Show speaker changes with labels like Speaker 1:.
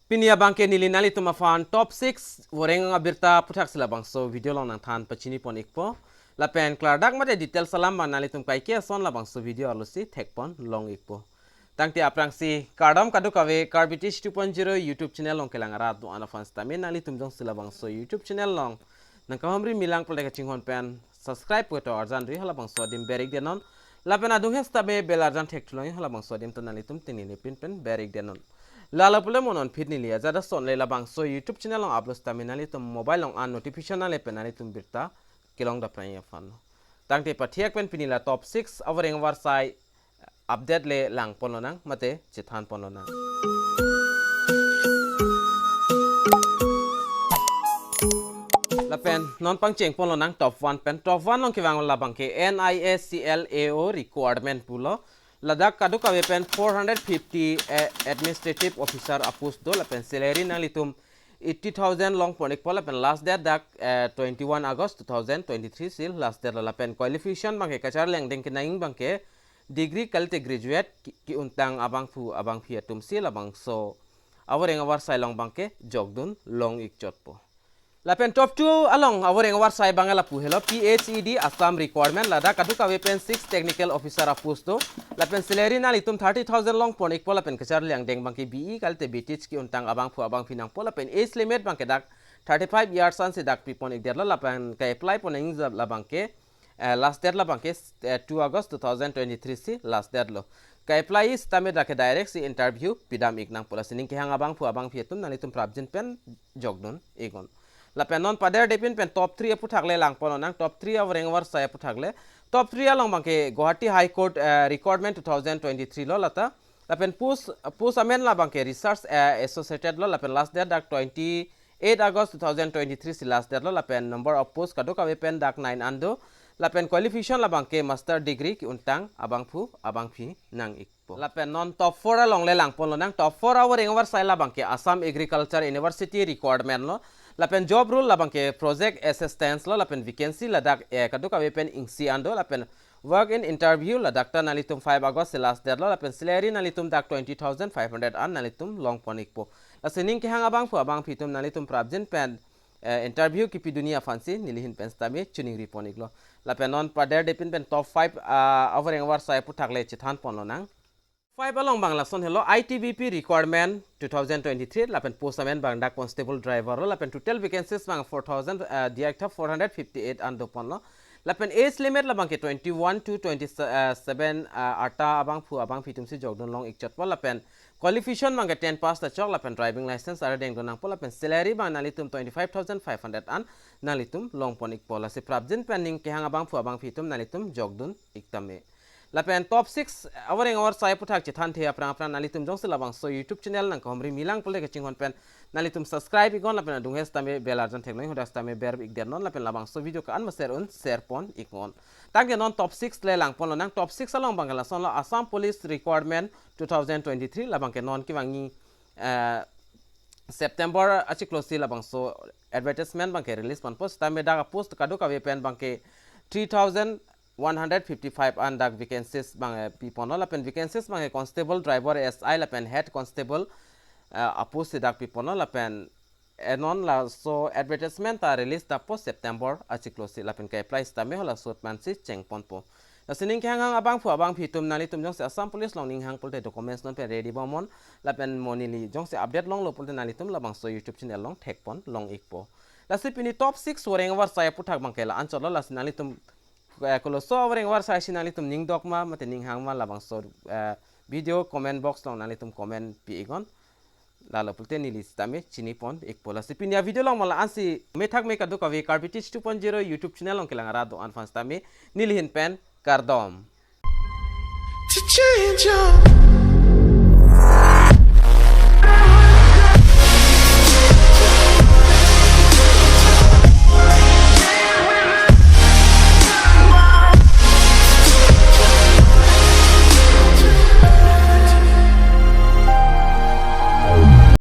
Speaker 1: Pinia bangke nili nali tumafan top 6 Voreng Abirta puthak sila bangso video long nang than pachini pon ikpo la pen klardak mate detail salam manali tum kai ke son la bangso video alusi thekpon long ikpo tangti aprangsi KARDOM kadu kawe Karbitish 2.0 YouTube channel long kelangara tu ana fans tami nali tum jong sila bangso YouTube channel long nang kamri milang pol deka chinghon pen subscribe ko to arjan ri hala bangso dim berik denon la pen adung hesta be bel arjan thektlong hala bangso dim to nali tum tinini pin berik denon Lala pula monon feed ni liya jada son lela bangso YouTube channel long upload staminali tum mobile long an notification ale penali tum birta kilong da pranya fan tangte pathiak pen pinila top 6 avering war sai update le lang pononang mate chithan pononang lapen non pangcheng pononang top 1 pen top 1 long kiwang la bangke NISCLAO requirement pulo Ladak kadu kawe pen 450 administrative officer apus do la pen salary na litum 80,000 long ponik pola pen last date dak 21 August 2023 sil last date la pen qualification bangke kachar leng deng kinaing bangke degree kalte graduate ki untang abang phi tum sil abang so awreng awar sai long bangke jogdun long ikchot po La pen top 2 along awreng war sai bangala pu hello PHED Assam requirement lada kadu kawe pen 6 technical officer apusto la pen salary na litum 30,000 long ponik pola pen kachar liang deng bangki BE kalte BTH ki untang abang finang pola pen age limit bangke dak 35 years an se dak pi ponik der la pen ka apply poning la bangke last date la bangke 2 August 2023 si last date lo ka apply is tame dak direct si interview pidam iknang pola sining ki hang abang phi tum na litum prabjin pen jogdun egon La penon pader depin pen top 3 puthakle lang pononang top 3 awreng war sai puthakle top 3 along bangke Guwahati High Court recruitment 2023 lo lata la pen pus amen la bangke research associated lo la pen last date dak 28 August 2023 si last date lo la pen number of post kado ka pen dak 9 ando la pen qualification la bangke master degree ki untang abang phi nang ikpo la pen non top 4 along le lang pononang top 4 awreng war sai la bangke Assam Agriculture University requirement lo Lapen job rule labangke project assistance lo lapen vacancy ladak kadu kawe pen ingsi ando lapen work in interview ladak ta nalitum 5 August last date lo lapen salary nalitum dak 20,500 an nalitum long ponik po lasening ke hang abang phitum nalitum prabjin pen interview ki pi dunia fancy nilihin pen stame tuning riponik lo lapen non pader depin pen top 5 awreng war sai puthakle chithan pononang 5 along bangla son hello ITBP requirement 2023 lapen postamen bangda constable driver lapen total vacancies bang 4000 director 458 and upon lo lapen age limit la bangke 21 to 27 ata abang phitum si jogdon long ikchat lapen qualification bangke 10 pass ta chok lapen driving license ara deng donang lapen salary bang nalitum 25,500 an nalitum long ponik pola se prabjin pending ke hang abang phitum nalitum jogdon iktame Lapen top 6 awreng awar sai puthak chithan the apra nalitum jong sila bang so YouTube channel nang komri milang pole ke chingon pen nalitum subscribe igon lapen adung hes tame bel arjan theknoi hodas tame ber ik der non lapen labang so video ka an share pon ikon tangge non top 6 le lang pon nang top 6 along bangala son la Assam Police requirement 2023 labang ke non ki wangi September achi close labang so advertisement bang ke release pon post tame daga post kadu ka pen bang ke 3,155 and dak vacancies bang people no lapen vacancies bang constable driver SI lapen head constable apos dak people no lapen enon la so advertisement ta release ta post September achi close lapen ka apply sta me hola sot man si chengpon po la sining khang abang phitum nali tum jong se Assam police long ning hang polte documents non pe ready bomon lapen monili jong se update long lo polte nali tum labang so YouTube channel long thekpon long ikpo la sipini top 6 woreng war sai puthak bang kela anchol la sinali tum kalau so orang war saya sinali tum ning dokma mate ning hangma labang so video comment box long nali tum comment pi igon lala pulte ni list tame chini pon ek pola sipinia video long mala ansi methak me kadu kawe Karbitish 2.0 YouTube channel long kelang ara do an fans tame nilihin pen KARDOM to change